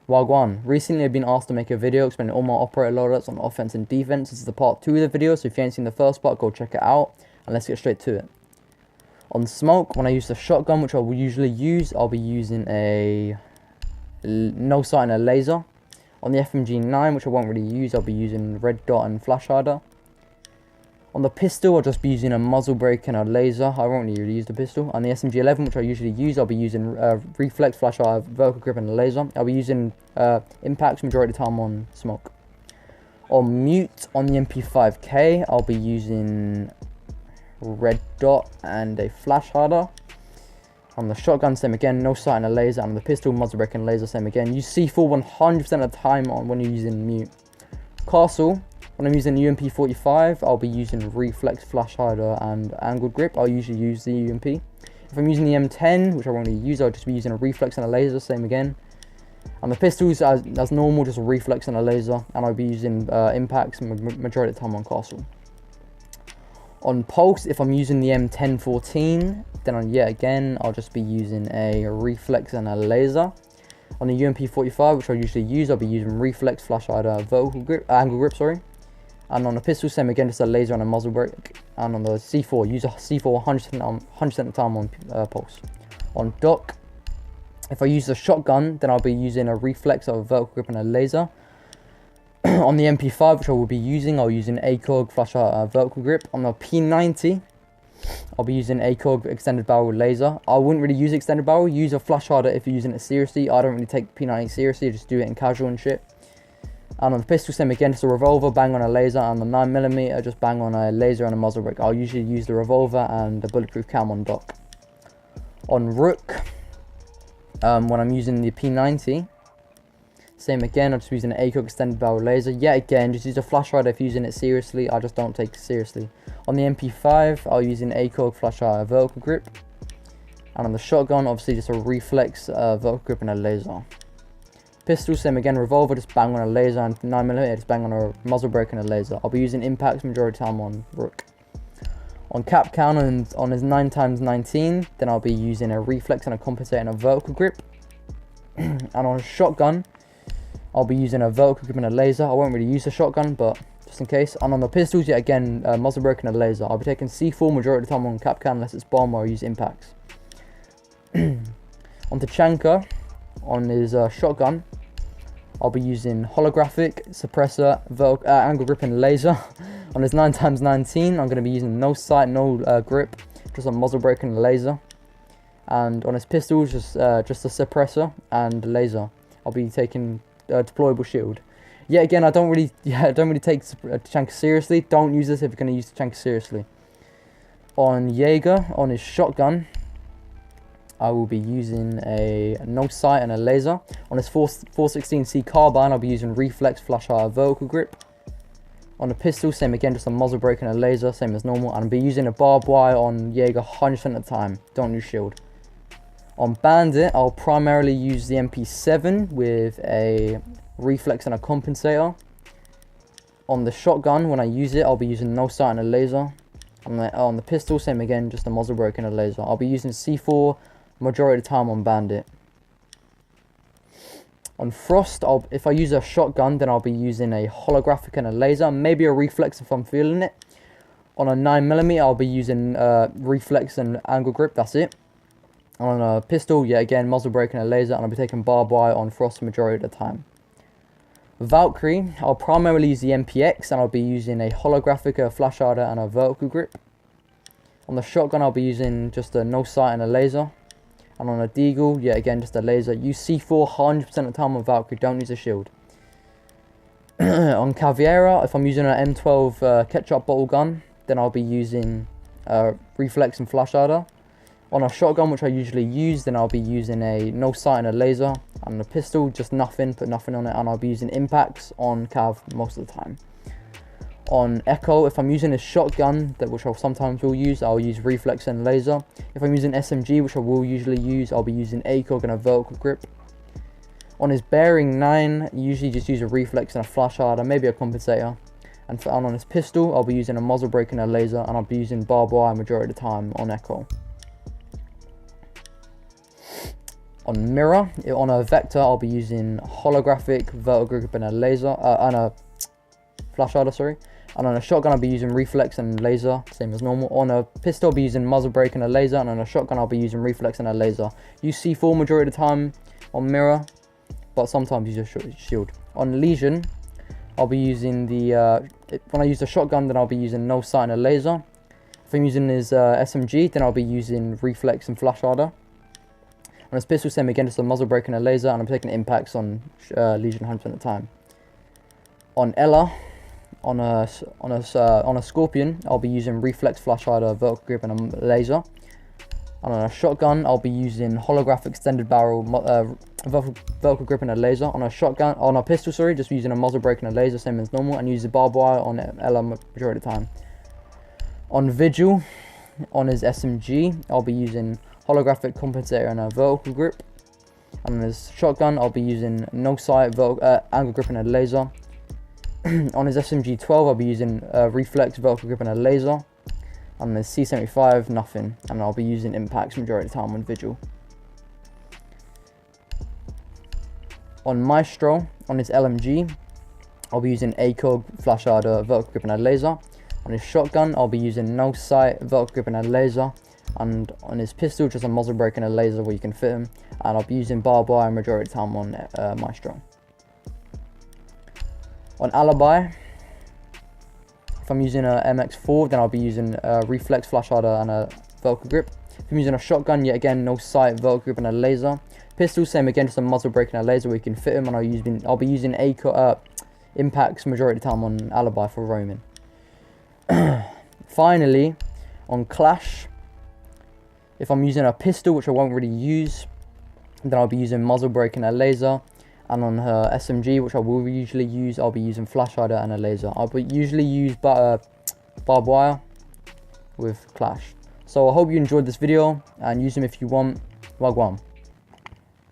Wagwan. Recently I've been asked to make a video explaining all my operator loadouts on offense and defense. This is the part 2 of the video, so if you ain't seen the first part, go check it out, and let's get straight to it. On smoke, when I use the shotgun, which I will usually use, I'll be using a no sight and a laser. On the FMG9, which I won't really use, I'll be using red dot and flash hider. On the pistol, I'll just be using a muzzle brake and a laser. I won't really use the pistol. On the SMG11, which I usually use, I'll be using reflex, flash hider, vertical grip and a laser. I'll be using impacts majority of the time on smoke. On mute, on the MP5K, I'll be using red dot and a flash hider. On the shotgun, same again, no sight and a laser. And on the pistol, muzzle brake and laser, same again. Use C4 100% of the time on when you're using mute. Castle, when I'm using the UMP45, I'll be using reflex, flash hider and angled grip. I'll usually use the UMP. If I'm using the M10, which I won't really use, I'll just be using a reflex and a laser, same again. And the pistols, as normal, just a reflex and a laser. And I'll be using impacts majority of the time on castle. On pulse, if I'm using the M1014, then yet again, I'll just be using a reflex and a laser. On the UMP45, which I usually use, I'll be using reflex, flash hider, vertical grip, angle grip, sorry. And on the pistol, same again, just a laser and a muzzle brake. And on the C4, use a C4 100% of the time on pulse. On dock, if I use the shotgun, then I'll be using a reflex of a vertical grip and a laser. On the MP5, which I will be using, I'll use an ACOG flash vertical grip. On the P90, I'll be using ACOG extended barrel laser. I wouldn't really use extended barrel. Use a flash hider if you're using it seriously. I don't really take P90 seriously. I just do it in casual and shit. And on the pistol, same again, just a revolver, bang on a laser. And the 9mm, just bang on a laser and a muzzle brake. I'll usually use the revolver and the bulletproof cam on dock. On rook, when I'm using the P90, same again, I'm just using an ACOG extended barrel laser. Yet again, just use a flash hider if you're using it seriously. I just don't take it seriously. On the MP5, I'll use an ACOG flash hider vertical grip. And on the shotgun, obviously just a reflex vertical grip and a laser. Pistol, same again, revolver, just bang on a laser. And 9mm, just bang on a muzzle brake and a laser. I'll be using impacts majority of the time on rook. On cap count and on his 9x19, then I'll be using a reflex and a compensate and a vertical grip. And on a shotgun, I'll be using a vertical grip and a laser. I won't really use the shotgun, but just in case. And on the pistols, yet again, muzzle brake and a laser. I'll be taking C4 majority of the time on cap can unless it's bomb or I use impacts. On Tachanka, on his shotgun, I'll be using holographic, suppressor, angle grip and laser. On his 9x19, I'm going to be using no sight, no grip, just a muzzle brake and a laser. And on his pistols, just a suppressor and a laser. I'll be taking deployable shield. Yet again, I don't really take Tachanka seriously. Don't use this if you're going to use Tachanka seriously. On Jaeger, on his shotgun, I will be using a no sight and a laser. On his 416C carbine, I'll be using reflex, flash hider, vertical grip. On the pistol, same again, just a muzzle brake and a laser, same as normal. And I'll be using a barbed wire on Jaeger 100% of the time. Don't use shield. On Bandit, I'll primarily use the MP7 with a reflex and a compensator. On the shotgun, when I use it, I'll be using no sight and a laser. On the pistol, same again, just a muzzle brake and a laser. I'll be using C4 majority of the time on Bandit. On Frost, if I use a shotgun, then I'll be using a holographic and a laser, maybe a reflex if I'm feeling it. On a 9mm, I'll be using reflex and angle grip, that's it. On a pistol, yet again, muzzle brake and a laser, and I'll be taking barbed wire on Frost majority of the time. Valkyrie, I'll primarily use the MPX, and I'll be using a holographic, a flash hider, and a vertical grip. On the shotgun, I'll be using just a no sight and a laser. And on a Deagle, yet again, just a laser. Use C4 100% of the time on Valkyrie, don't use a shield. On Caveira, if I'm using an M12 ketchup bottle gun, then I'll be using reflex and flash hider. On a shotgun, which I usually use, then I'll be using a no sight and a laser. And on a pistol, just nothing, put nothing on it. And I'll be using impacts on Cav most of the time. On Echo, if I'm using a shotgun, which I sometimes will use, I'll use reflex and laser. If I'm using SMG, which I will usually use, I'll be using ACOG and a vertical grip. On his bearing 9, usually just use a reflex and a flash hider, maybe a compensator. And on his pistol, I'll be using a muzzle brake and a laser, and I'll be using barbed wire majority of the time on Echo. On mirror, on a vector, I'll be using holographic, vertical grip, and a laser, and a flash hider, sorry. And on a shotgun, I'll be using reflex and laser, same as normal. On a pistol, I'll be using muzzle brake and a laser, and on a shotgun, I'll be using reflex and a laser. Use C4 majority of the time on mirror, but sometimes use a shield. On lesion, I'll be using the, when I use the shotgun, then I'll be using no sight and a laser. If I'm using his SMG, then I'll be using reflex and flash harder. On his pistol, same again, just a muzzle brake and a laser, and I'm taking impacts on lesion 100% of the time. On Ella, on a scorpion, I'll be using reflex, flash hider, vertical grip, and a laser. And on a shotgun, I'll be using holographic extended barrel, vertical grip, and a laser. On a pistol, sorry, just using a muzzle brake and a laser, same as normal, and use the barbed wire on Ella majority of the time. On Vigil, on his SMG, I'll be using holographic compensator and a vertical grip. And on his shotgun, I'll be using no sight, angle grip, and a laser. On his SMG 12, I'll be using reflex, vertical grip, and a laser. On his C75, nothing, and I'll be using impacts majority of the time on Vigil. On Maestro, on his LMG, I'll be using ACOG, flash hider, vertical grip, and a laser. On his shotgun, I'll be using no sight, vertical grip, and a laser. And on his pistol, just a muzzle brake and a laser where you can fit him. And I'll be using barbed wire majority of the time on Maestro. On Alibi, if I'm using a MX4, then I'll be using a reflex, flash harder, and a vertical grip. If I'm using a shotgun, yet again, no sight, vertical grip, and a laser. Pistol, same again, just a muzzle brake and a laser where you can fit him. And I'll be using impacts majority of the time on Alibi for roaming. Finally, on Clash, if I'm using a pistol, which I won't really use, then I'll be using muzzle brake and a laser. And on her SMG, which I will usually use, I'll be using flash hider and a laser. I'll usually use barbed wire with Clash. So I hope you enjoyed this video, and use them if you want. Wagwan.